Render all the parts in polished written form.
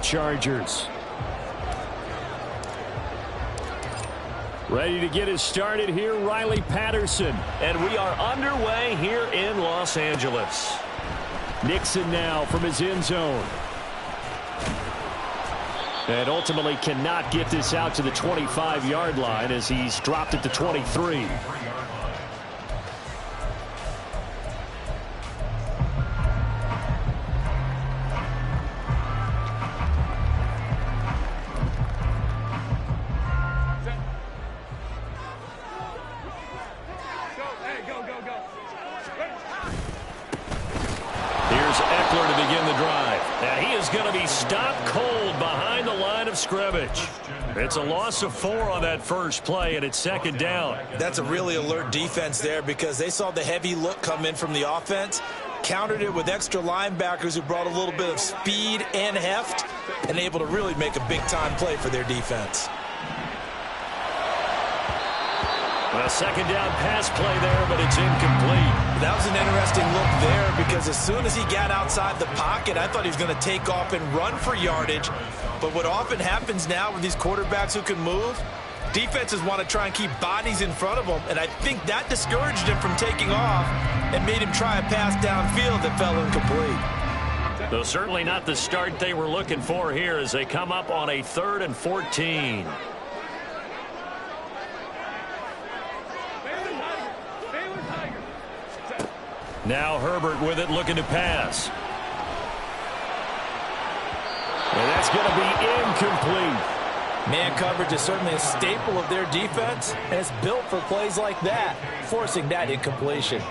Chargers. Ready to get us started here, Riley Patterson. And we are underway here in Los Angeles. Nixon now from his end zone. And ultimately cannot get this out to the 25-yard line as he's dropped it to 23. It's a loss of 4 on that first play, and it's second down. That's a really alert defense there because they saw the heavy look come in from the offense, countered it with extra linebackers who brought a little bit of speed and heft, and able to really make a big-time play for their defense. A second down pass play there, but it's incomplete. That was an interesting look there because as soon as he got outside the pocket, I thought he was going to take off and run for yardage. But what often happens now with these quarterbacks who can move, defenses want to try and keep bodies in front of them, and I think that discouraged him from taking off and made him try a pass downfield that fell incomplete. Though certainly not the start they were looking for here as they come up on a 3rd and 14. Now Herbert with it, looking to pass. And that's going to be incomplete. Man coverage is certainly a staple of their defense, and it's built for plays like that, forcing that incompletion.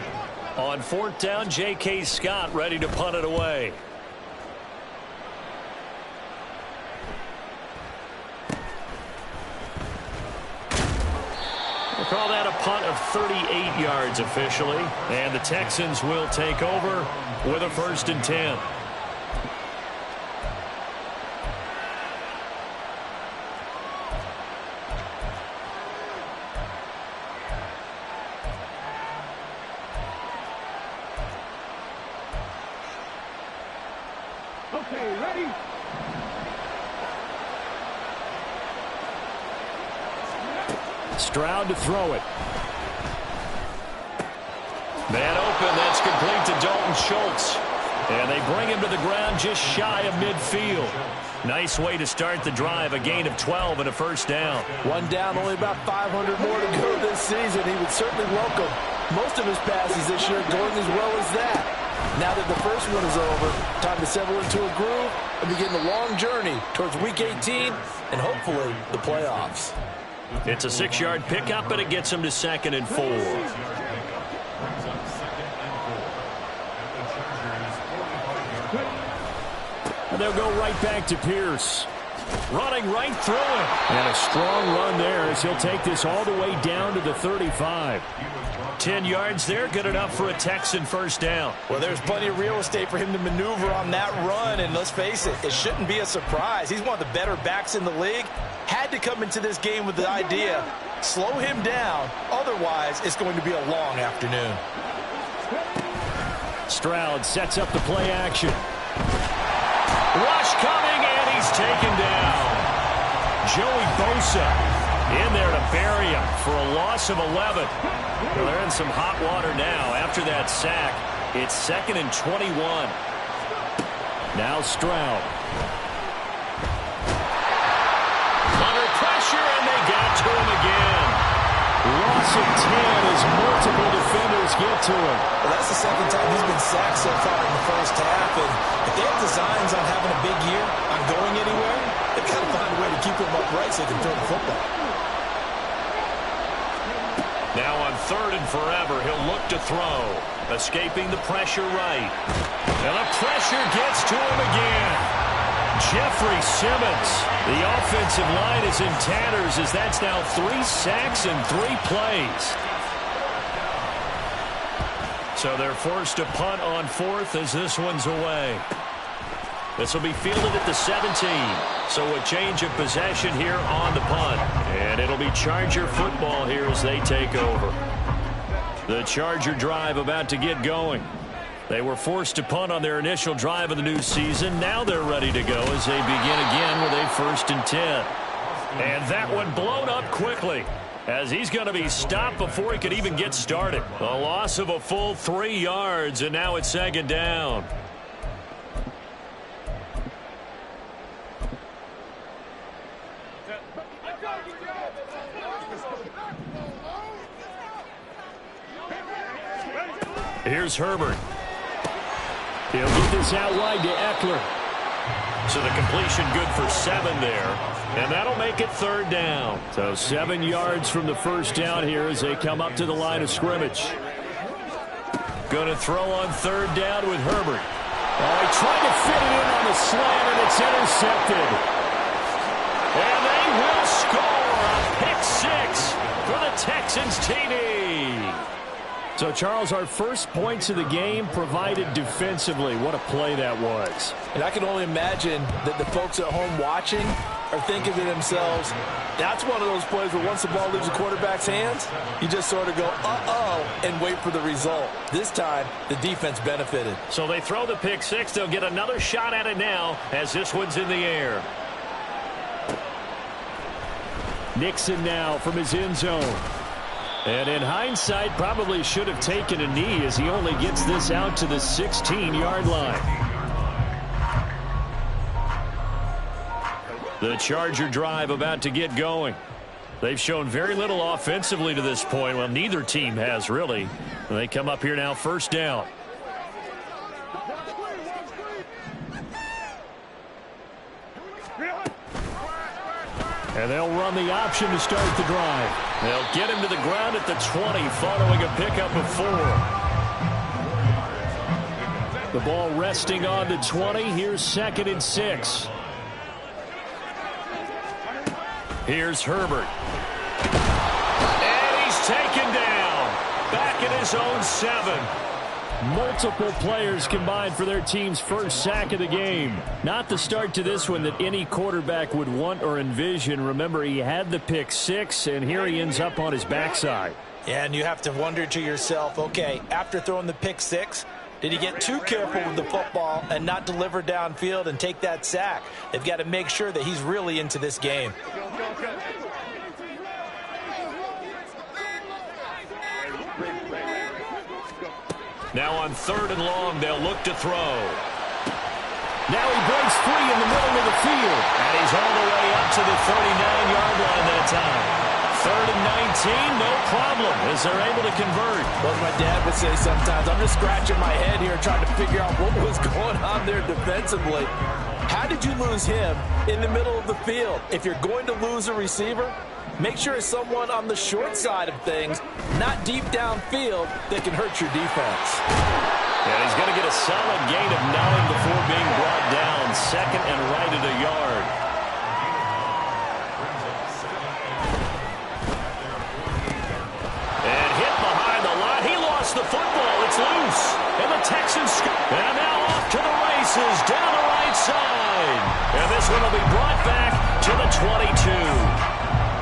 On 4th down, J.K. Scott ready to punt it away. We'll call that a punt of 38 yards officially, and the Texans will take over with a 1st and 10. Okay, ready? Stroud to throw it. Man open, that's complete to Dalton Schultz. And they bring him to the ground just shy of midfield. Nice way to start the drive, a gain of 12 and a 1st down. One down, only about 500 more to go this season. He would certainly welcome most of his passes this year going as well as that. Now that the first one is over, time to settle into a groove and begin the long journey towards Week 18 and hopefully the playoffs. It's a 6-yard pickup, and it gets him to 2nd and 4. And they'll go right back to Pierce. Running right through it. And a strong run there as he'll take this all the way down to the 35. 10 yards there, good enough for a Texan 1st down. Well, there's plenty of real estate for him to maneuver on that run, and let's face it, it shouldn't be a surprise. He's one of the better backs in the league. Had to come into this game with the idea, slow him down, otherwise it's going to be a long afternoon. Stroud sets up the play action. Rush coming, and he's taken down. Joey Bosa in there to bury him for a loss of 11. Well, they're in some hot water now. After that sack, it's 2nd and 21. Now Stroud. Under pressure, and they got to him again. Loss of 10 as multiple defenders get to him. Well, that's the 2nd time he's been sacked so far in the 1st half, and if they have designs on having a big year, on going anywhere, they've got to find a way to keep him upright so they can throw the football. Now on 3rd and forever, he'll look to throw. Escaping the pressure right. And the pressure gets to him again. Jeffrey Simmons. The offensive line is in tatters as that's now 3 sacks in 3 plays. So they're forced to punt on 4th as this one's away. This will be fielded at the 17. So a change of possession here on the punt. And it'll be Charger football here as they take over. The Charger drive about to get going. They were forced to punt on their initial drive of the new season. Now they're ready to go as they begin again with a 1st and 10. And that one blown up quickly, as he's going to be stopped before he could even get started. A loss of a full 3 yards, and now it's 2nd down. Here's Herbert. He'll get this out wide to Eckler. So the completion good for 7 there. And that'll make it 3rd down. So 7 yards from the 1st down here as they come up to the line of scrimmage. Going to throw on 3rd down with Herbert. Oh, he tried to fit it in on the slant, and it's intercepted. And they will score a pick 6 for the Texans TD. So, Charles, our first points of the game provided defensively. What a play that was. And I can only imagine that the folks at home watching are thinking to themselves, that's one of those plays where once the ball leaves the quarterback's hands, you just sort of go, uh-oh, and wait for the result. This time, the defense benefited. So they throw the pick 6. They'll get another shot at it now as this one's in the air. Nixon now from his end zone. And in hindsight, probably should have taken a knee as he only gets this out to the 16-yard line. The Charger drive about to get going. They've shown very little offensively to this point. Well, neither team has, really. And they come up here now 1st down. And they'll run the option to start the drive. They'll get him to the ground at the 20 following a pickup of 4. The ball resting on the 20. Here's 2nd and 6. Here's Herbert. And he's taken down. Back at his own 7. Multiple players combined for their team's first sack of the game. Not the start to this one that any quarterback would want or envision. Remember, he had the pick 6, and here he ends up on his backside. Yeah, and you have to wonder to yourself, okay, after throwing the pick 6, did he get too careful with the football and not deliver downfield and take that sack? They've got to make sure that he's really into this game. Now on 3rd and long, they'll look to throw. Now he breaks free in the middle of the field. And he's all the way up to the 39-yard line that time. 3rd and 19, no problem, as they're able to convert. Well, as my dad would say sometimes, I'm just scratching my head here trying to figure out what was going on there defensively. How did you lose him in the middle of the field? If you're going to lose a receiver, make sure it's someone on the short side of things, not deep downfield, that can hurt your defense. And he's going to get a solid gain of 9 before being brought down. 2nd and right at a yard. And hit behind the line. He lost the football. It's loose. And the Texans, and now off to the races down the right side. And this one will be brought back to the 22.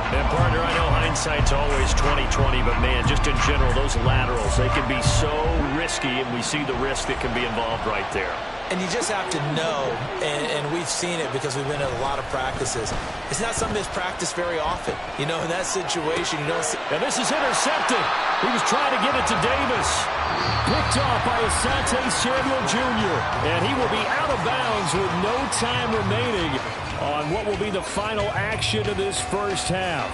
And, partner, I know hindsight's always 20/20, but, man, just in general, those laterals, they can be so risky, and we see the risk that can be involved right there. And you just have to know, and we've seen it because we've been at a lot of practices. It's not something that's practiced very often. You know, in that situation, you don't see. And this is intercepted. He was trying to get it to Davis. Picked off by Asante Samuel Jr. And he will be out of bounds with no time remaining on what will be the final action of this first half.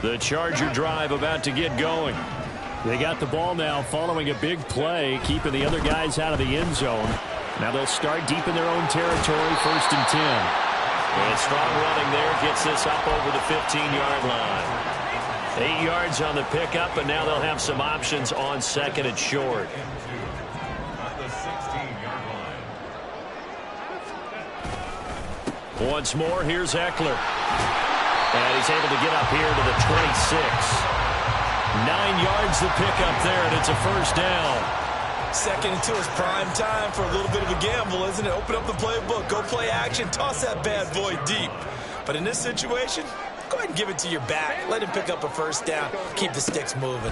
The Charger drive about to get going. They got the ball now following a big play, keeping the other guys out of the end zone. Now they'll start deep in their own territory, 1st and 10. And strong running there gets this up over the 15-yard line. 8 yards on the pickup, and now they'll have some options on 2nd and short. Once more, here's Eckler. And he's able to get up here to the 26. 9 yards the pickup there, and it's a 1st down. 2nd and 2 is prime time for a little bit of a gamble, isn't it? Open up the playbook, go play action, toss that bad boy deep. But in this situation, Go ahead and give it to your back. Let him pick up a first down. Keep the sticks moving.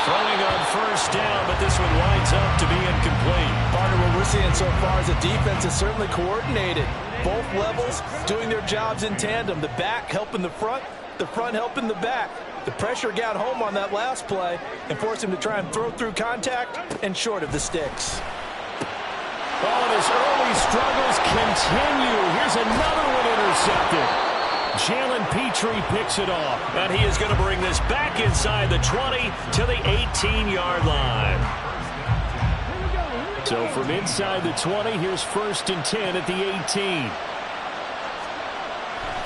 Throwing on first down, but this one winds up to be incomplete. Partner, what we're seeing so far is the defense is certainly coordinated. Both levels doing their jobs in tandem. The back helping the front helping the back. The pressure got home on that last play and forced him to try and throw through contact and short of the sticks. Oh, his early struggles continue. Here's another one intercepted. Jalen Petrie picks it off. And he is going to bring this back inside the 20 to the 18-yard line. So from inside the 20, here's 1st and 10 at the 18.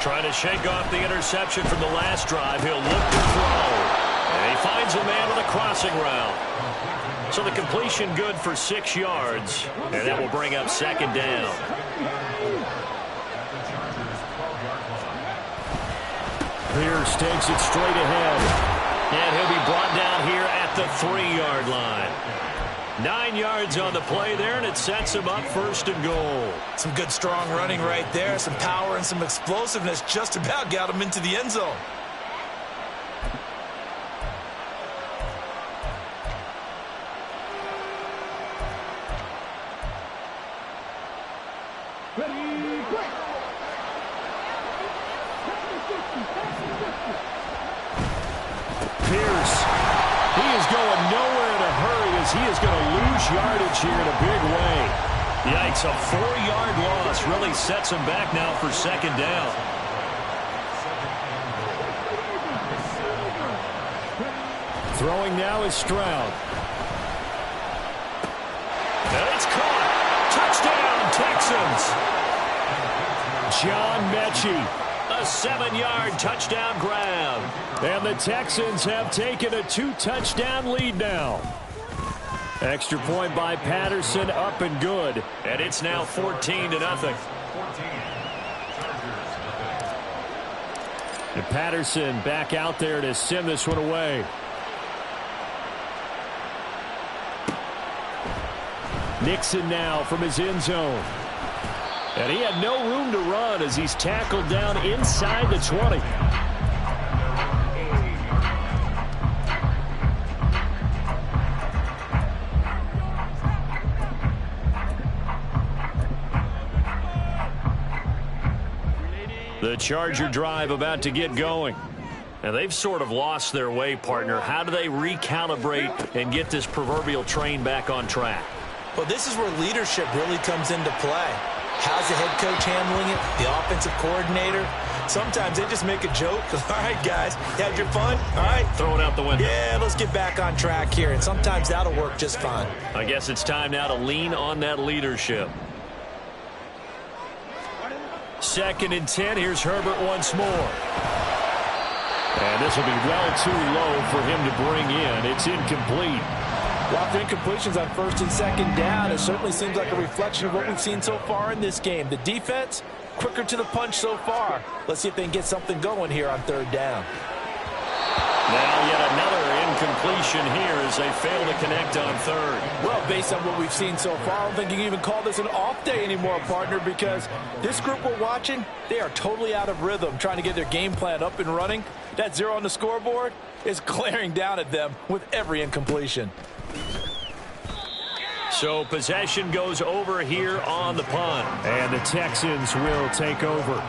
Trying to shake off the interception from the last drive. He'll look to throw. And he finds a man on the crossing route. So the completion good for 6 yards. And that will bring up 2nd down. Pierce takes it straight ahead. And he'll be brought down here at the 3-yard line. 9 yards on the play there, and it sets him up 1st and goal. Some good strong running right there. Some power and some explosiveness just about got him into the end zone. Pierce, he is going nowhere in a hurry as he is going to lose yardage here in a big way. Yikes, a 4-yard loss really sets him back now for 2nd down. Throwing now is Stroud. And it's caught. Touchdown, Texans. John Mechie. A 7-yard touchdown grab. And the Texans have taken a 2-touchdown lead now. Extra point by Patterson, up and good. And it's now 14-0. And Patterson back out there to send this one away. Nixon now from his end zone. And he had no room to run as he's tackled down inside the 20. The Charger drive about to get going. And they've sort of lost their way, partner. How do they recalibrate and get this proverbial train back on track? Well, this is where leadership really comes into play. How's the head coach handling it? The offensive coordinator? Sometimes they just make a joke. All right, guys, you had your fun? All right. Throw it out the window. Yeah, let's get back on track here. And sometimes that'll work just fine. I guess it's time now to lean on that leadership. 2nd and 10. Here's Herbert once more. And this will be well too low for him to bring in. It's incomplete. Well, after incompletions on 1st and 2nd down, it certainly seems like a reflection of what we've seen so far in this game. The defense, quicker to the punch so far. Let's see if they can get something going here on 3rd down. Now yet another incompletion here as they fail to connect on 3rd. Well, based on what we've seen so far, I don't think you can even call this an off day anymore, partner, because this group we're watching, they are totally out of rhythm, trying to get their game plan up and running. That 0 on the scoreboard is glaring down at them with every incompletion. So possession goes over here on the punt. And the Texans will take over.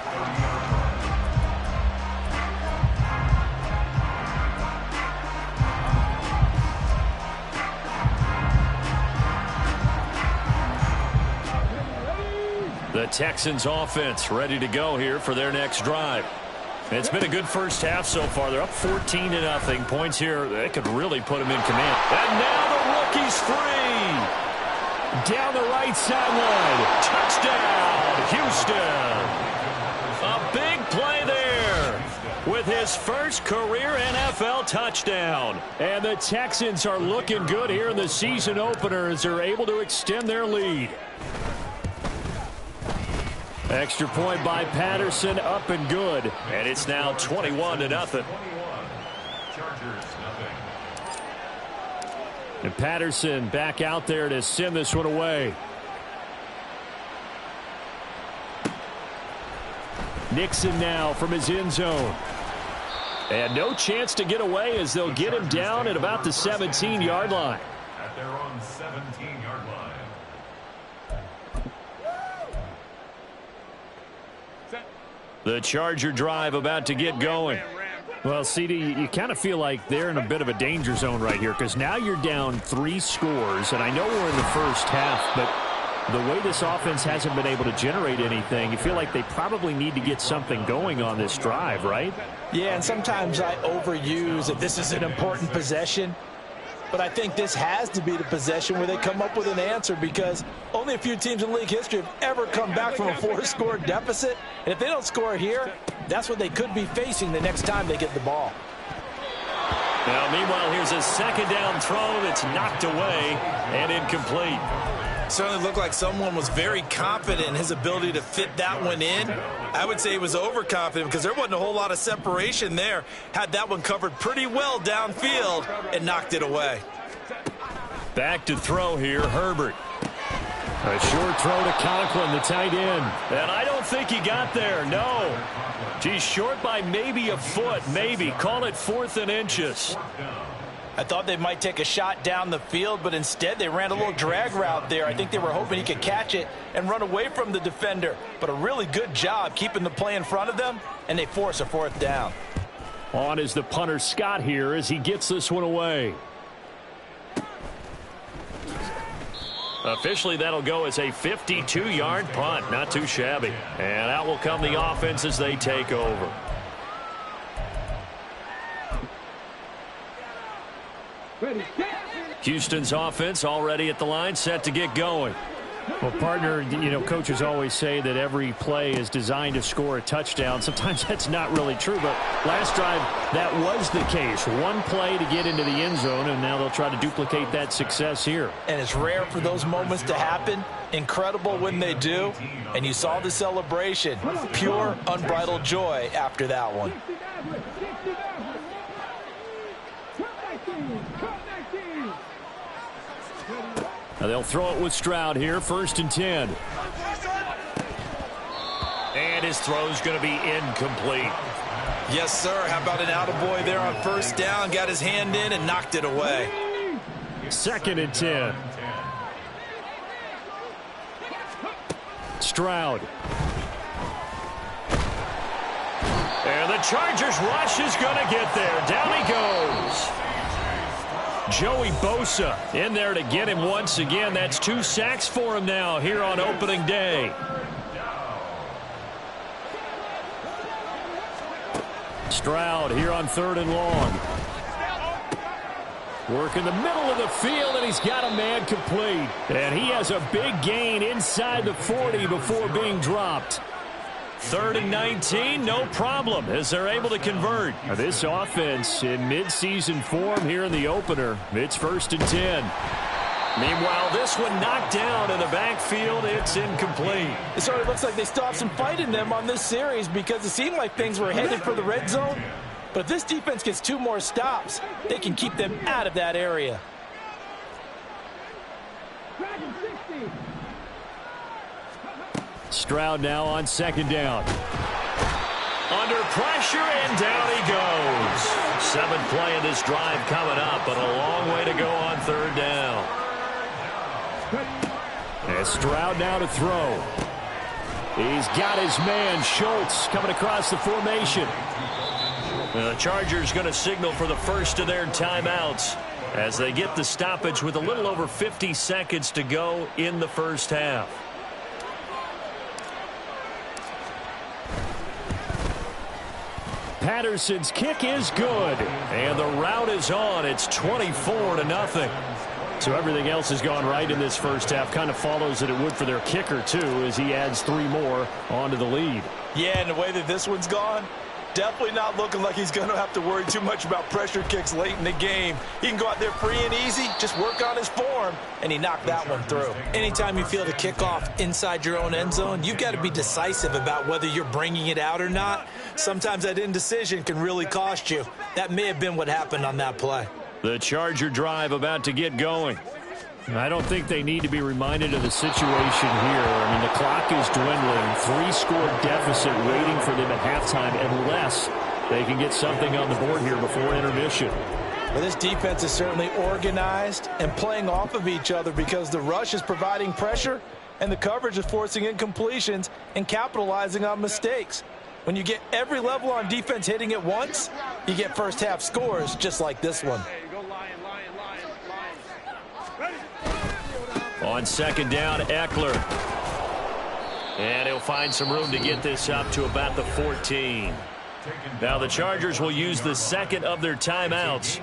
The Texans offense ready to go here for their next drive. It's been a good first half so far. They're up 14-0. Points here, they could really put them in command. And now the rookie's free. Down the right sideline. Touchdown, Houston. A big play there with his first career NFL touchdown. And the Texans are looking good here in the season opener as they're able to extend their lead. Extra point by Patterson, up and good. And it's now 21-0. And Patterson back out there to send this one away. Nixon now from his end zone. And no chance to get away as they'll get him down at about the 17-yard line. At their own 17-yard line. The Charger drive about to get going. Well, CD, you kind of feel like they're in a bit of a danger zone right here because now you're down 3 scores, and I know we're in the first half, but the way this offense hasn't been able to generate anything, you feel like they probably need to get something going on this drive, right? Yeah, and sometimes I overuse that this is an important possession. But I think this has to be the possession where they come up with an answer because only a few teams in league history have ever come back from a 4-score deficit. And if they don't score here, that's what they could be facing the next time they get the ball. Now, meanwhile, here's a second down throw that's knocked away and incomplete. Certainly looked like someone was very confident in his ability to fit that one in. I would say he was overconfident because there wasn't a whole lot of separation there. Had that one covered pretty well downfield and knocked it away. Back to throw here, Herbert. A short throw to Conklin, the tight end. And I don't think he got there, no. He's short by maybe a foot, maybe. Call it 4th and inches. I thought they might take a shot down the field, but instead they ran a little drag route there. I think they were hoping he could catch it and run away from the defender. But a really good job keeping the play in front of them, and they force a 4th down. On is the punter Scott here as he gets this one away. Officially, that'll go as a 52-yard punt. Not too shabby. And out will come the offense as they take over. Houston's offense already at the line, set to get going. Well, partner, you know, coaches always say that every play is designed to score a touchdown. Sometimes that's not really true, but last drive, that was the case. One play to get into the end zone, and now they'll try to duplicate that success here. And it's rare for those moments to happen. Incredible when they do. And you saw the celebration. Pure, unbridled joy after that one. Now they'll throw it with Stroud here, 1st and 10. And his throw's going to be incomplete. Yes, sir. How about an attaboy there on 1st down? Got his hand in and knocked it away. 2nd and 10. Stroud. And the Chargers rush is going to get there. Down he goes. Joey Bosa in there to get him once again. That's 2 sacks for him now here on opening day. Stroud here on 3rd and long. Work in the middle of the field, and he's got a man complete. And he has a big gain inside the 40 before being dropped. 3rd and 19, no problem, as they're able to convert. Now this offense in midseason form here in the opener. It's 1st and 10. Meanwhile, this one knocked down in the backfield. It's incomplete. It sort of looks like they stopped some fight in them on this series because it seemed like things were headed for the red zone. But if this defense gets 2 more stops, they can keep them out of that area. Stroud now on 2nd down. Under pressure, and down he goes. 7th play of this drive coming up, but a long way to go on 3rd down. And Stroud now to throw. He's got his man, Schultz, coming across the formation. The Chargers going to signal for the first of their timeouts as they get the stoppage with a little over 50 seconds to go in the first half. Patterson's kick is good. And the route is on. It's 24-0. So everything else has gone right in this first half. Kind of follows that it would for their kicker, too, as he adds 3 more onto the lead. Yeah, and the way that this one's gone, definitely not looking like he's going to have to worry too much about pressure kicks late in the game. He can go out there free and easy, just work on his form, and he knocked that one through. Anytime you feel the kickoff inside your own end zone, you've got to be decisive about whether you're bringing it out or not. Sometimes that indecision can really cost you. That may have been what happened on that play. The Charger drive about to get going. I don't think they need to be reminded of the situation here. I mean, the clock is dwindling. 3-score deficit waiting for them at halftime unless they can get something on the board here before intermission. Well, this defense is certainly organized and playing off of each other because the rush is providing pressure and the coverage is forcing incompletions and capitalizing on mistakes. When you get every level on defense hitting at once, you get first-half scores just like this one. On second down, Eckler. And he'll find some room to get this up to about the 14. Now the Chargers will use the second of their timeouts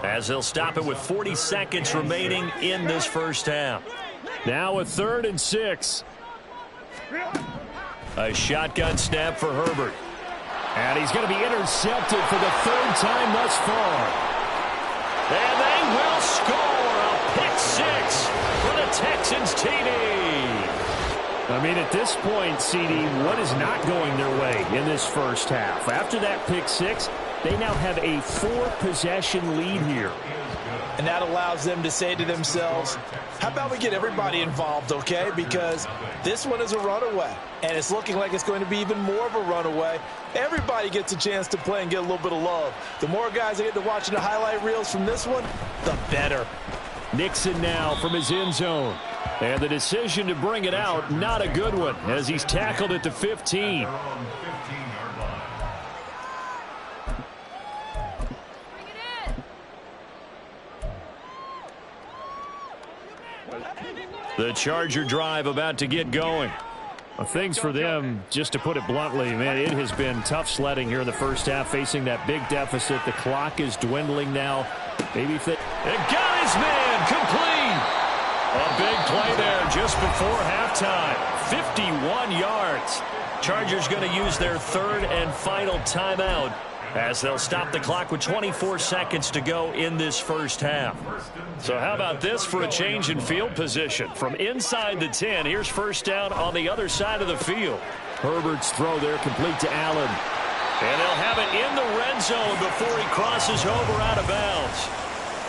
as they'll stop it with 40 seconds remaining in this first half. Now a 3rd and 6. A shotgun snap for Herbert. And he's going to be intercepted for the 3rd time thus far. And they will score a pick 6 for the Texans TD. I mean, at this point, CD, what is not going their way in this first half? After that pick 6, they now have a 4-possession lead here. And that allows them to say to themselves, how about we get everybody involved, okay? Because this one is a runaway, and it's looking like it's going to be even more of a runaway. Everybody gets a chance to play and get a little bit of love. The more guys that get to watching the highlight reels from this one, the better. Nixon now from his end zone. And the decision to bring it out, not a good one, as he's tackled at the 15. The Charger drive about to get going. Well, things for them, just to put it bluntly, man, it has been tough sledding here in the first half, facing that big deficit. The clock is dwindling now. Maybe if they... It got his man complete. A big play there just before halftime. 51 yards. Chargers going to use their 3rd and final timeout as they'll stop the clock with 24 seconds to go in this first half. So how about this for a change in field position? From inside the 10, here's first down on the other side of the field. Herbert's throw there complete to Allen. And they'll have it in the red zone before he crosses over out of bounds.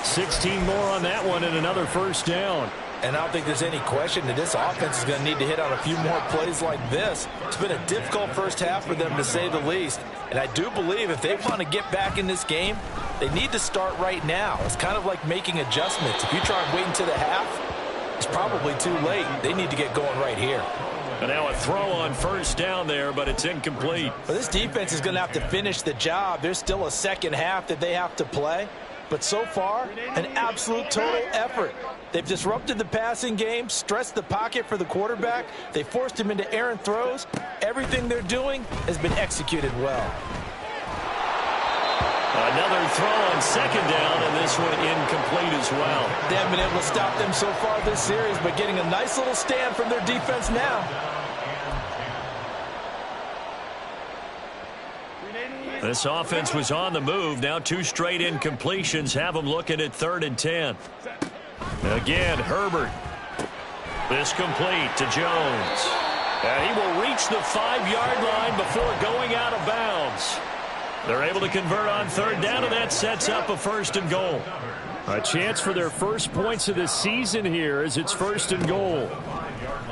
16 more on that one and another first down. And I don't think there's any question that this offense is going to need to hit on a few more plays like this. It's been a difficult first half for them, to say the least. And I do believe if they want to get back in this game, they need to start right now. It's kind of like making adjustments. If you try and wait until the half, it's probably too late. They need to get going right here. And now a throw on first down there, but it's incomplete. Well, this defense is going to have to finish the job. There's still a second half that they have to play. But so far, an absolute total effort. They've disrupted the passing game, stressed the pocket for the quarterback. They forced him into errant throws. Everything they're doing has been executed well. Another throw on second down, and this one incomplete as well. They haven't been able to stop them so far this series, but getting a nice little stand from their defense now. This offense was on the move. Now 2 straight incompletions have them looking at 3rd and 10. Again, Herbert. This complete to Jones. And he will reach the 5-yard line before going out of bounds. They're able to convert on 3rd down, and that sets up a 1st and goal. A chance for their first points of the season here as it's 1st and goal.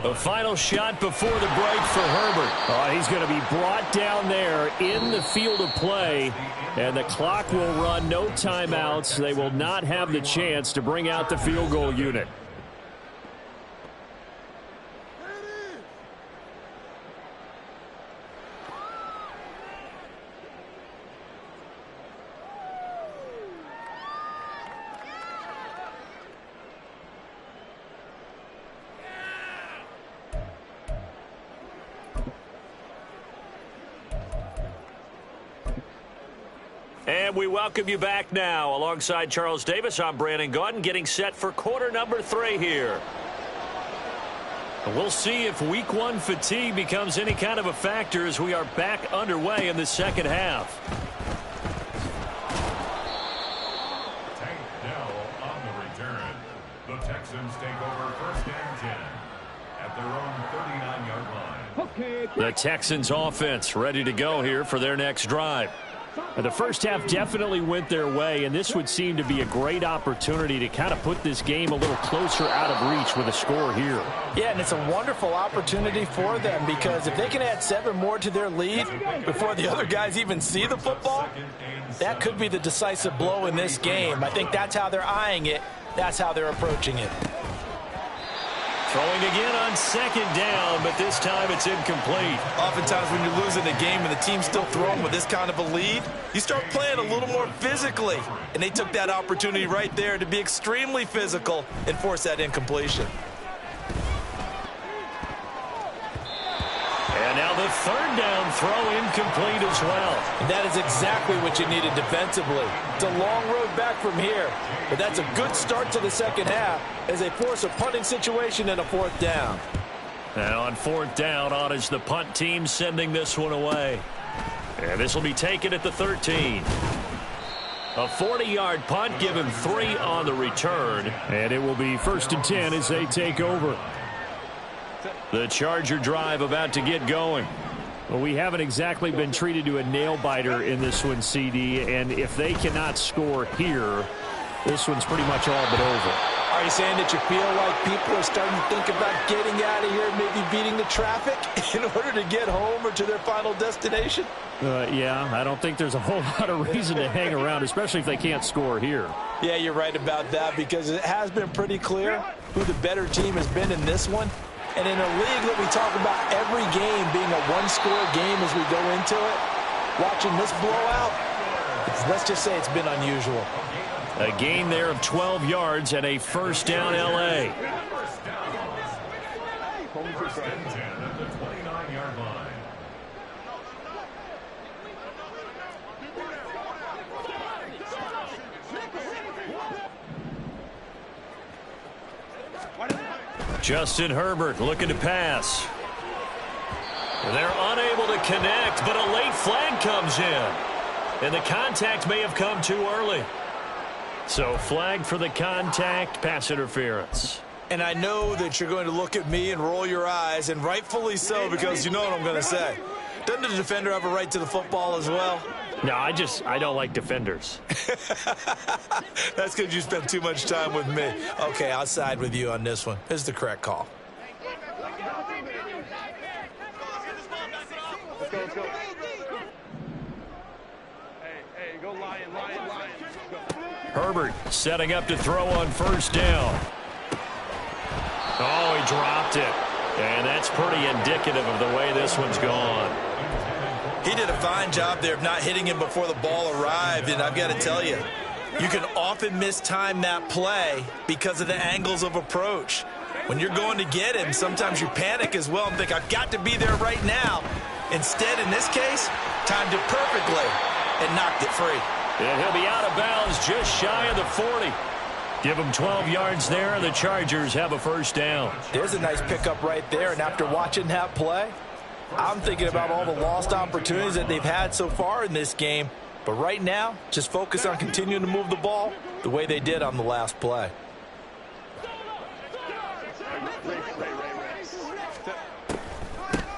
The final shot before the break for Herbert. He's going to be brought down there in the field of play, and the clock will run, no timeouts. They will not have the chance to bring out the field goal unit. And we welcome you back now. Alongside Charles Davis, I'm Brandon Gaudin, getting set for quarter number 3 here. We'll see if week 1 fatigue becomes any kind of a factor as we are back underway in the second half. Tank Dell on the return. The Texans take over 1st and 10 at their own 39-yard line. The Texans offense ready to go here for their next drive. The first half definitely went their way, and this would seem to be a great opportunity to kind of put this game a little closer out of reach with a score here. Yeah, and it's a wonderful opportunity for them because if they can add 7 more to their lead before the other guys even see the football, that could be the decisive blow in this game. I think that's how they're eyeing it. That's how they're approaching it. Throwing again on second down, but this time it's incomplete. Oftentimes when you're losing a game and the team's still throwing with this kind of a lead, you start playing a little more physically. And they took that opportunity right there to be extremely physical and force that incompletion. And now the third down throw incomplete as well. And that is exactly what you needed defensively. It's a long road back from here, but that's a good start to the second half as they force a punting situation and a 4th down. And on 4th down, on is the punt team sending this one away. And this will be taken at the 13. A 40-yard punt, give him 3 on the return. And it will be 1st and 10 as they take over. The Charger drive about to get going. Well, we haven't exactly been treated to a nail-biter in this one, CD, and if they cannot score here, this one's pretty much all but over. Are you saying that you feel like people are starting to think about getting out of here, maybe beating the traffic in order to get home or to their final destination? Yeah, I don't think there's a whole lot of reason to hang around, especially if they can't score here. Yeah, you're right about that because it has been pretty clear who the better team has been in this one. And in a league that we talk about every game being a one-score game as we go into it, watching this blowout, let's just say it's been unusual. A gain there of 12 yards and a 1st down L.A. First and 10 at the 29-yard line. Justin Herbert looking to pass. They're unable to connect, but a late flag comes in. And the contact may have come too early. So flag for the contact, pass interference. And I know that you're going to look at me and roll your eyes, and rightfully so, because you know what I'm going to say. Doesn't the defender have a right to the football as well? No, I don't like defenders. That's because you spent too much time with me. Okay, I'll side with you on this one. This is the correct call. Let's go. Hey, go Lion. Herbert setting up to throw on 1st down. Oh, he dropped it. And that's pretty indicative of the way this one's gone. He did a fine job there of not hitting him before the ball arrived, and I've got to tell you, you can often mistime that play because of the angles of approach. When you're going to get him, sometimes you panic as well and think, I've got to be there right now. Instead, in this case, timed it perfectly and knocked it free. And he'll be out of bounds just shy of the 40. Give him 12 yards there, and the Chargers have a 1st down. There's a nice pickup right there, and after watching that play, I'm thinking about all the lost opportunities that they've had so far in this game. But right now, just focus on continuing to move the ball the way they did on the last play.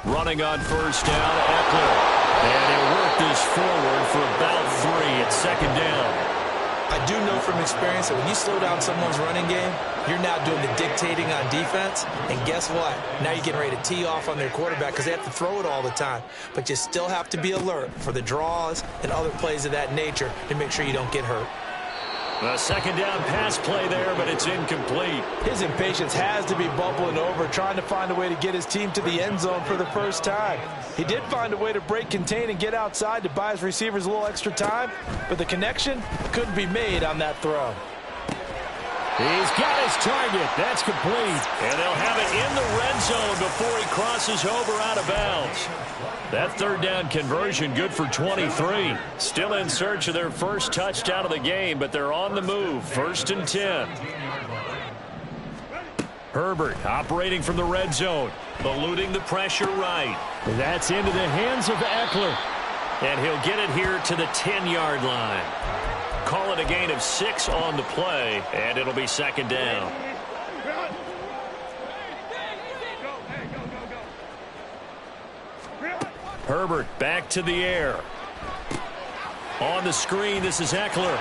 Running on 1st down, Eckler. And he'll work this forward for about 3 at 2nd down. I do know from experience that when you slow down someone's running game, you're now doing the dictating on defense. And guess what? Now you're getting ready to tee off on their quarterback because they have to throw it all the time. But you still have to be alert for the draws and other plays of that nature to make sure you don't get hurt. A 2nd down pass play there, but it's incomplete. His impatience has to be bubbling over, trying to find a way to get his team to the end zone for the first time. He did find a way to break contain and get outside to buy his receivers a little extra time, but the connection couldn't be made on that throw. He's got his target. That's complete. And they'll have it in the red zone before he crosses over out of bounds. That 3rd down conversion good for 23. Still in search of their first touchdown of the game, but they're on the move. 1st and 10. Herbert operating from the red zone, eluding the pressure right. That's into the hands of Eckler. And he'll get it here to the 10-yard line. Call it a gain of 6 on the play, and it'll be 2nd down. Herbert back to the air. On the screen, this is Eckler.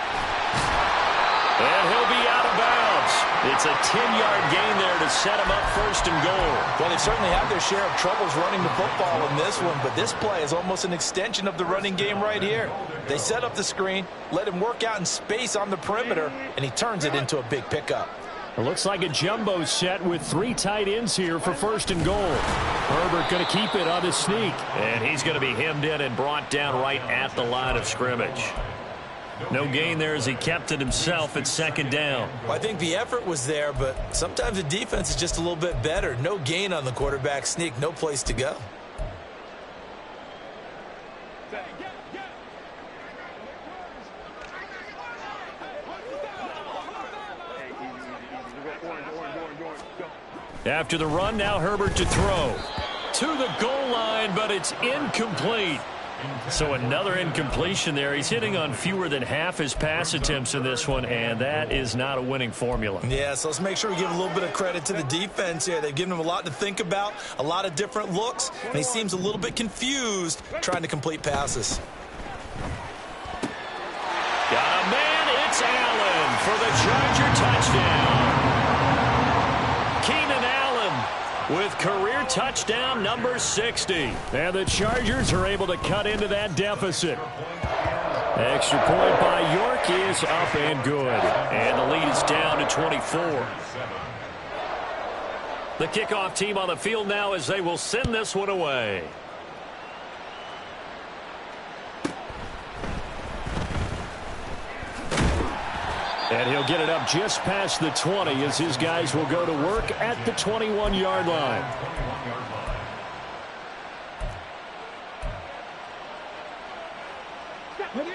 And he'll be out of bounds. It's a 10-yard gain there to set him up first and goal. Well, they've certainly had their share of troubles running the football in this one, but this play is almost an extension of the running game right here. They set up the screen, let him work out in space on the perimeter, and he turns it into a big pickup. It looks like a jumbo set with 3 tight ends here for first and goal. Herbert going to keep it on his sneak. And he's going to be hemmed in and brought down right at the line of scrimmage. No gain there as he kept it himself at second down. Well, I think the effort was there, but sometimes the defense is just a little bit better. No gain on the quarterback sneak, no place to go. After the run, now Herbert to throw. To the goal line, but it's incomplete. So another incompletion there. He's hitting on fewer than half his pass attempts in this one, and that is not a winning formula. Yeah, so let's make sure we give a little bit of credit to the defense here. They've given him a lot to think about, a lot of different looks, and he seems a little bit confused trying to complete passes. Got a man, it's Allen for the Charger touchdown. Keenan Allen with career touchdown number 60. And the Chargers are able to cut into that deficit. Extra point by York is up and good. And the lead is down to 24. The kickoff team on the field now as they will send this one away. And he'll get it up just past the 20 as his guys will go to work at the 21-yard line.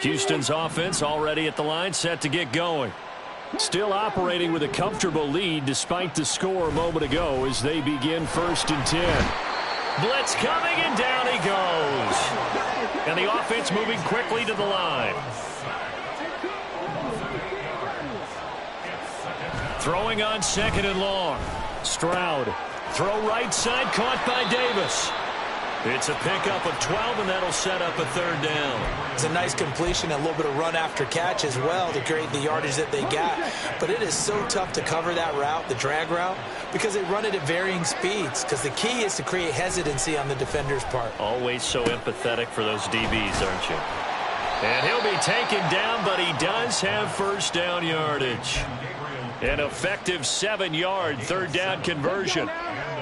Houston's offense already at the line, set to get going. Still operating with a comfortable lead despite the score a moment ago as they begin 1st and 10. Blitz coming, and down he goes. And the offense moving quickly to the line. Throwing on 2nd and long. Stroud. Throw right side, caught by Davis. It's a pickup of 12, and that'll set up a 3rd down. It's a nice completion and a little bit of run after catch as well to create the yardage that they got. But it is so tough to cover that route, the drag route, because they run it at varying speeds. Because the key is to create hesitancy on the defender's part. Always so empathetic for those DBs, aren't you? And he'll be taken down, but he does have 1st down yardage. An effective 7-yard 3rd down conversion.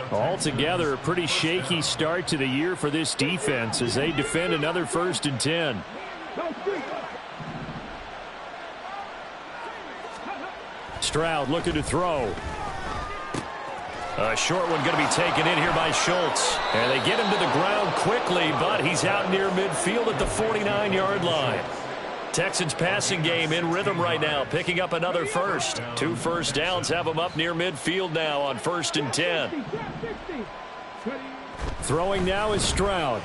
Altogether, a pretty shaky start to the year for this defense as they defend another 1st and 10. Stroud looking to throw. A short one going to be taken in here by Schultz. And they get him to the ground quickly, but he's out near midfield at the 49-yard line. Texans passing game in rhythm right now, picking up another 1st. 2 first downs have them up near midfield now on 1st and 10. Throwing now is Stroud.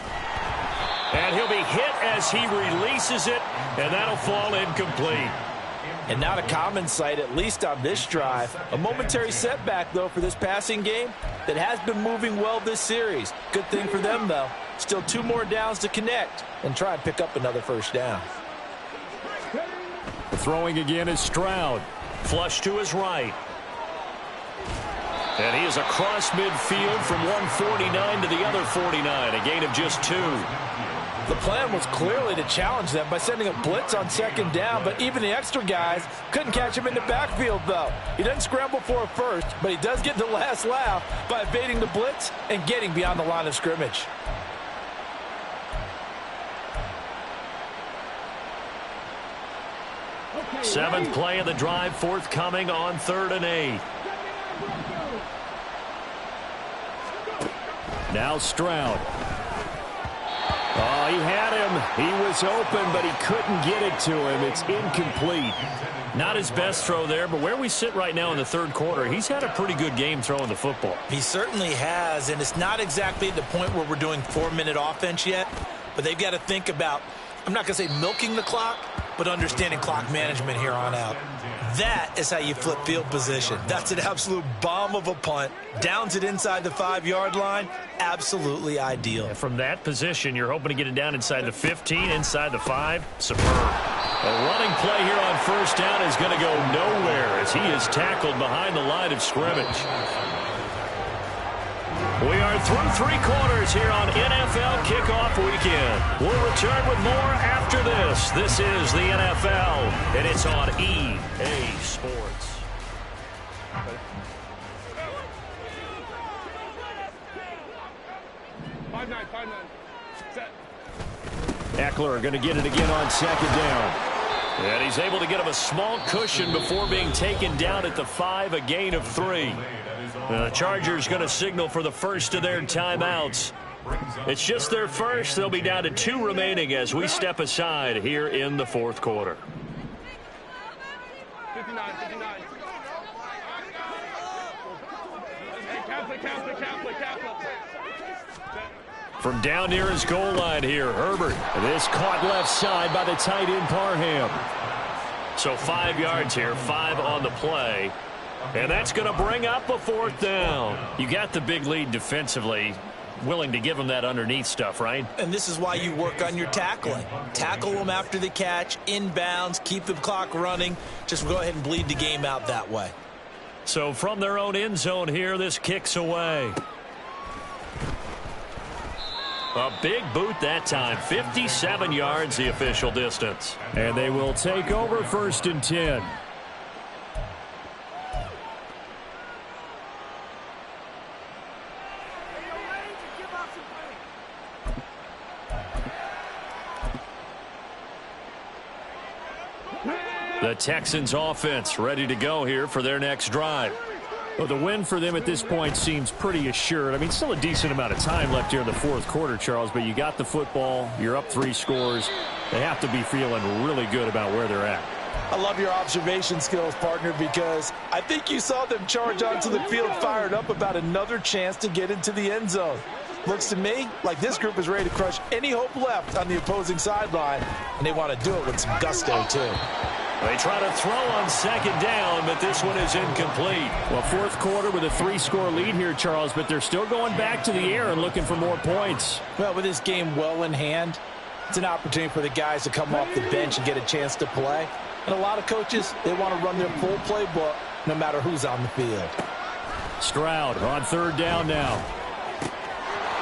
And he'll be hit as he releases it, and that'll fall incomplete. And not a common sight, at least on this drive. A momentary setback, though, for this passing game that has been moving well this series. Good thing for them, though. Still 2 more downs to connect and try and pick up another 1st down. Throwing again is Stroud. Flush to his right. And he is across midfield from 149 to the other 49. A gain of just 2. The plan was clearly to challenge them by sending a blitz on 2nd down, but even the extra guys couldn't catch him in the backfield, though. He doesn't scramble for a 1st, but he does get the last laugh by evading the blitz and getting beyond the line of scrimmage. Seventh play of the drive forthcoming on 3rd and 8. Now Stroud. Oh, he had him. He was open, but he couldn't get it to him. It's incomplete. Not his best throw there, but where we sit right now in the 3rd quarter, he's had a pretty good game throwing the football. He certainly has, and it's not exactly at the point where we're doing 4-minute offense yet, but they've got to think about, I'm not going to say milking the clock, but understanding clock management here on out. That is how you flip field position. That's an absolute bomb of a punt. Downs it inside the 5-yard line. Absolutely ideal. From that position, you're hoping to get it down inside the 15, inside the 5. Superb. A running play here on first down is going to go nowhere as he is tackled behind the line of scrimmage. We are through 3 quarters here on NFL Kickoff Weekend. We'll return with more after this. This is the NFL, and it's on EA Sports. Eckler going to get it again on second down. And he's able to get him a small cushion before being taken down at the 5, a gain of 3. The Chargers going to signal for the first of their timeouts. It's just their first. They'll be down to 2 remaining as we step aside here in the fourth quarter. 59. Hey, Kaplan. From down near his goal line here, Herbert. This caught left side by the tight end, Parham. So 5 yards here, 5 on the play. And that's going to bring up a 4th down. You got the big lead defensively. Willing to give them that underneath stuff, right? And this is why you work on your tackling. Tackle them after the catch, inbounds, keep the clock running. Just go ahead and bleed the game out that way. So from their own end zone here, this kicks away. A big boot that time. 57 yards the official distance. And they will take over 1st and 10. The Texans offense ready to go here for their next drive. Well, the win for them at this point seems pretty assured. I mean, still a decent amount of time left here in the fourth quarter, Charles, but you got the football. You're up 3 scores. They have to be feeling really good about where they're at. I love your observation skills, partner, because I think you saw them charge onto the field fired up about another chance to get into the end zone. Looks to me like this group is ready to crush any hope left on the opposing sideline, and they want to do it with some gusto, too. They try to throw on second down, but this one is incomplete. Well, fourth quarter with a 3-score lead here, Charles, but they're still going back to the air and looking for more points. Well, with this game well in hand, it's an opportunity for the guys to come off the bench and get a chance to play. And a lot of coaches, they want to run their full playbook no matter who's on the field. Stroud on 3rd down now.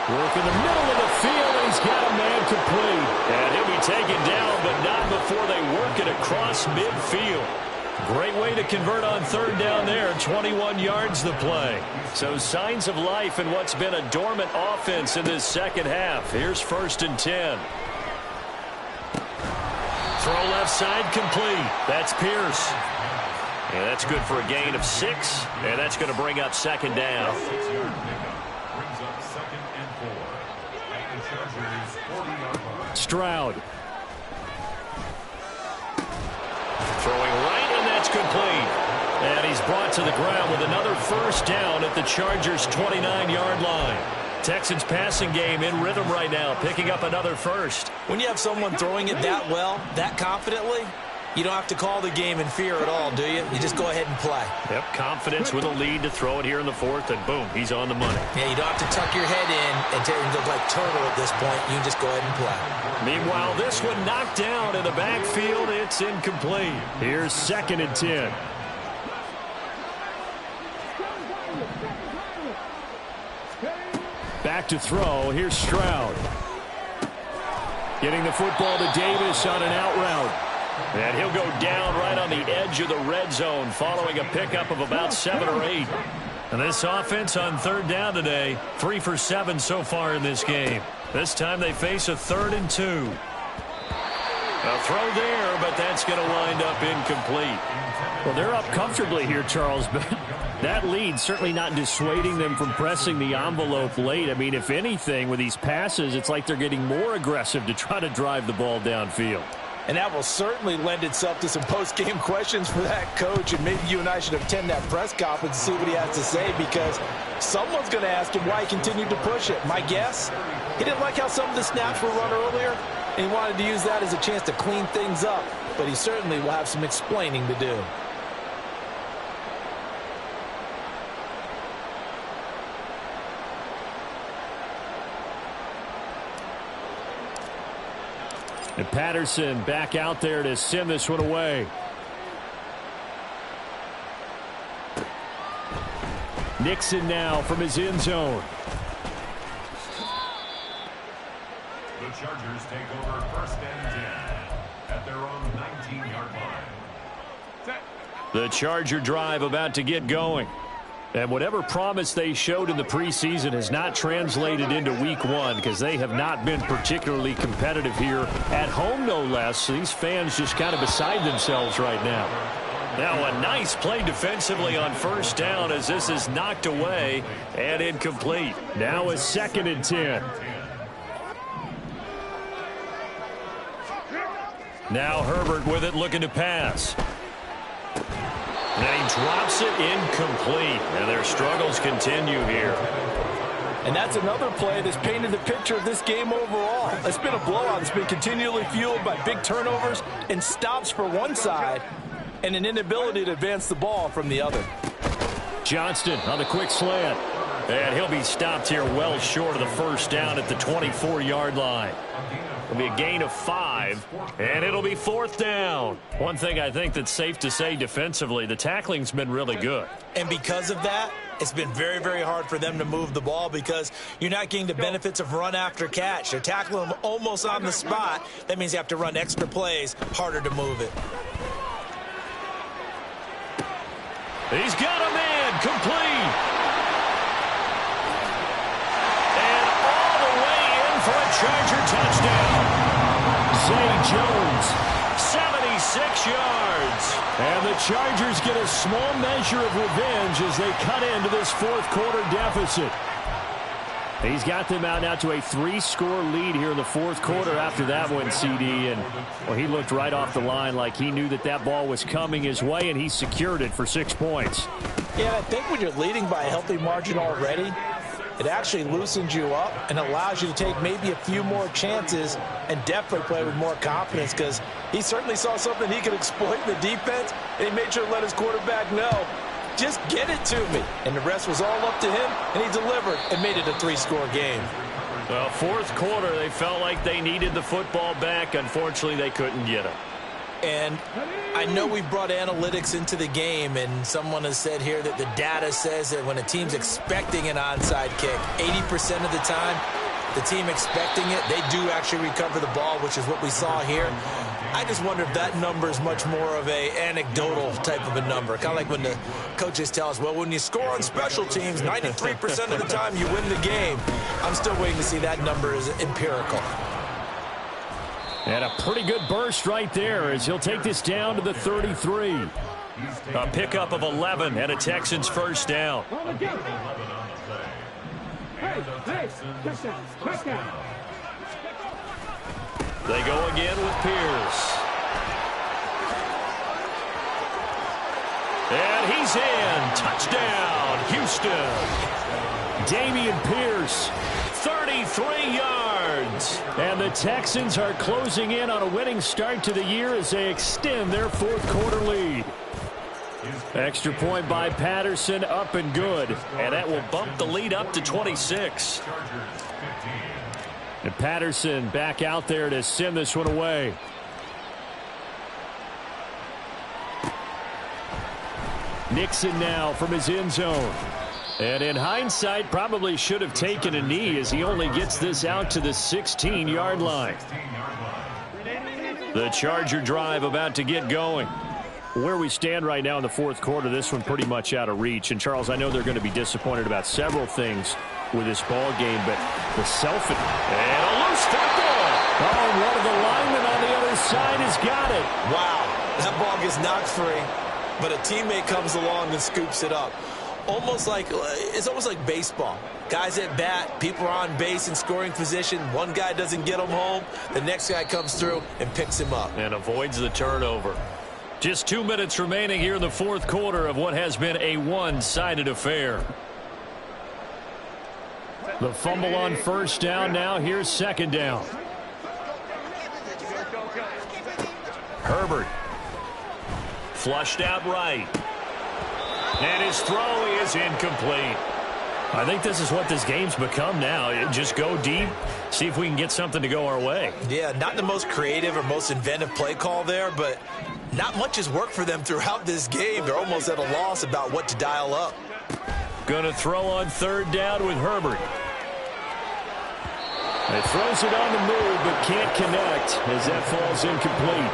Work in the middle of the field, and he's got a man complete. And he'll be taken down, but not before they work it across midfield. Great way to convert on 3rd down there. 21 yards the play. So signs of life in what's been a dormant offense in this second half. Here's 1st and 10. Throw left side complete. That's Pierce. And that's good for a gain of 6. And that's going to bring up 2nd down. Stroud. Throwing right, and that's complete. And he's brought to the ground with another 1st down at the Chargers' 29-yard line. Texans passing game in rhythm right now, picking up another 1st. When you have someone throwing it that well, that confidently, you don't have to call the game in fear at all, do you? You just go ahead and play. Yep, confidence with a lead to throw it here in the 4th, and boom, he's on the money. Yeah, you don't have to tuck your head in and look like turtle at this point. You just go ahead and play. Meanwhile, this one knocked down in the backfield. It's incomplete. Here's 2nd and 10. Back to throw. Here's Stroud. Getting the football to Davis on an out route. And he'll go down right on the edge of the red zone following a pickup of about 7 or 8. And this offense on 3rd down today, 3 for 7 so far in this game. This time they face a 3rd and 2. A throw there, but that's going to wind up incomplete. Well, they're up comfortably here, Charles, but that lead certainly not dissuading them from pressing the envelope late. I mean, if anything, with these passes, it's like they're getting more aggressive to try to drive the ball downfield. And that will certainly lend itself to some post-game questions for that coach. And maybe you and I should attend that press conference and see what he has to say, because someone's going to ask him why he continued to push it. My guess, he didn't like how some of the snaps were run earlier, and he wanted to use that as a chance to clean things up. But he certainly will have some explaining to do. And Patterson back out there to send this one away. Nixon now from his end zone. The Chargers take over 1st and 10 at their own 19-yard line. The Charger drive about to get going. And whatever promise they showed in the preseason has not translated into week one because they have not been particularly competitive here at home, no less. These fans just kind of beside themselves right now. Now a nice play defensively on 1st down as this is knocked away and incomplete. Now a 2nd and 10. Now Herbert with it, looking to pass. And he drops it incomplete. And their struggles continue here. And that's another play that's painted the picture of this game overall. It's been a blowout. It's been continually fueled by big turnovers and stops for one side and an inability to advance the ball from the other. Johnston on the quick slant. And he'll be stopped here well short of the 1st down at the 24-yard line. It'll be a gain of 5, and it'll be 4th down. One thing I think that's safe to say defensively, the tackling's been really good. And because of that, it's been very, very hard for them to move the ball because you're not getting the benefits of run after catch. They're tackling them almost on the spot. That means you have to run extra plays, harder to move it. He's got a man, complete. And all the way in for a Charger touchdown. Zay Jones. 76 yards. And the Chargers get a small measure of revenge as they cut into this 4th quarter deficit. He's got them out now to a 3-score lead here in the 4th quarter after that one, CD. And well, he looked right off the line like he knew that that ball was coming his way, and he secured it for 6 points. Yeah, I think when you're leading by a healthy margin already, it actually loosens you up and allows you to take maybe a few more chances and definitely play with more confidence because he certainly saw something he could exploit in the defense, and he made sure to let his quarterback know, just get it to me. And the rest was all up to him, and he delivered and made it a 3-score game. Well, 4th quarter, they felt like they needed the football back. Unfortunately, they couldn't get it. And I know we brought analytics into the game, and someone has said here that the data says that when a team's expecting an onside kick, 80% of the time, the team expecting it, they do actually recover the ball, which is what we saw here. I just wonder if that number is much more of a anecdotal type of a number. Kind of like when the coaches tell us, well, when you score on special teams, 93% of the time you win the game. I'm still waiting to see that number is empirical. And a pretty good burst right there as he'll take this down to the 33. A pickup of 11 and a Texans 1st down. They go again with Pierce. And he's in. Touchdown, Houston. Dameon Pierce. 33 yards. And the Texans are closing in on a winning start to the year as they extend their 4th quarter lead. Extra point by Patterson, up and good. And that will bump the lead up to 26. And Patterson back out there to send this one away. Nixon now from his end zone. And in hindsight, probably should have taken a knee as he only gets this out to the 16-yard line. The Charger drive about to get going. Where we stand right now in the 4th quarter, this one pretty much out of reach. And, Charles, I know they're going to be disappointed about several things with this ball game, but the selfie. And a loose tackle. Oh, one of the linemen on the other side has got it. Wow, that ball gets knocked free, but a teammate comes along and scoops it up. It's almost like baseball. Guys at bat, people are on base in scoring position. One guy doesn't get him home. The next guy comes through and picks him up. And avoids the turnover. Just 2 minutes remaining here in the 4th quarter of what has been a one-sided affair. The fumble on 1st down now. Here's 2nd down. Herbert. Flushed out right. And his throw is incomplete. I think this is what this game's become now. Just go deep, see if we can get something to go our way. Yeah, not the most creative or most inventive play call there, but not much has worked for them throughout this game. They're almost at a loss about what to dial up. Going to throw on third down with Herbert. He throws it on the move, but can't connect as that falls incomplete.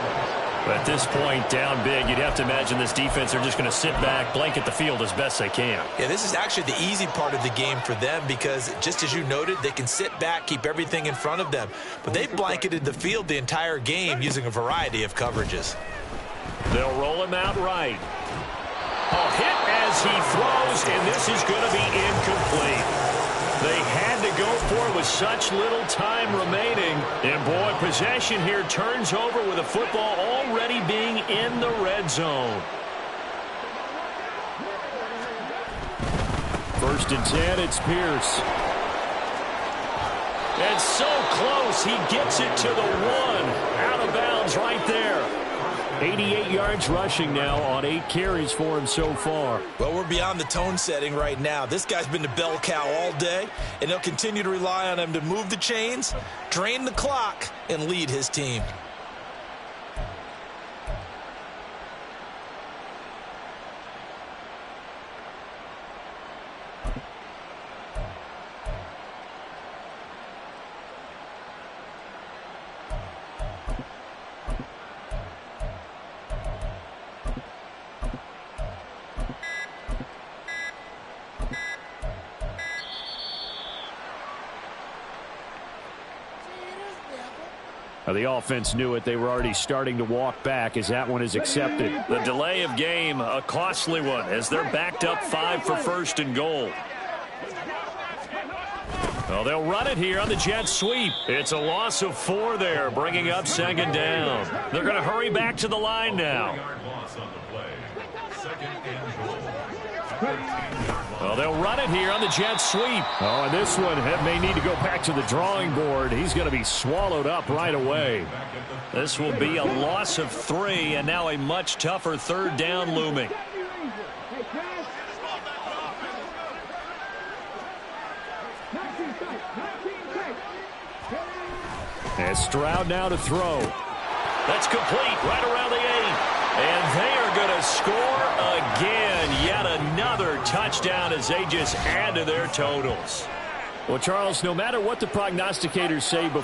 But at this point, down big, you'd have to imagine this defense are just going to sit back, blanket the field as best they can. Yeah, this is actually the easy part of the game for them because, just as you noted, they can sit back, keep everything in front of them. But they've blanketed the field the entire game using a variety of coverages. They'll roll him out right. A hit as he throws, and this is going to be incomplete. They had to go for it with such little time remaining. And, boy, possession here turns over with the football already being in the red zone. 1st and 10, it's Pierce. And so close, he gets it to the 1. Out of bounds right there. 88 yards rushing now on 8 carries for him so far. Well, we're beyond the tone setting right now. This guy's been the bell cow all day, and they'll continue to rely on him to move the chains, drain the clock, and lead his team. The offense knew it. They were already starting to walk back as that one is accepted. The delay of game, a costly one, as they're backed up 5 for 1st and goal. Well, they'll run it here on the jet sweep. It's a loss of 4 there, bringing up 2nd down. They're going to hurry back to the line now. Well, they'll run it here on the jet sweep. Oh, and this one may need to go back to the drawing board. He's going to be swallowed up right away. This will be a loss of 3, and now a much tougher 3rd down looming. And Stroud now to throw. That's complete right around the 8. And they are going to score again. Yet another touchdown as they just add to their totals. Well, Charles, no matter what the prognosticators say before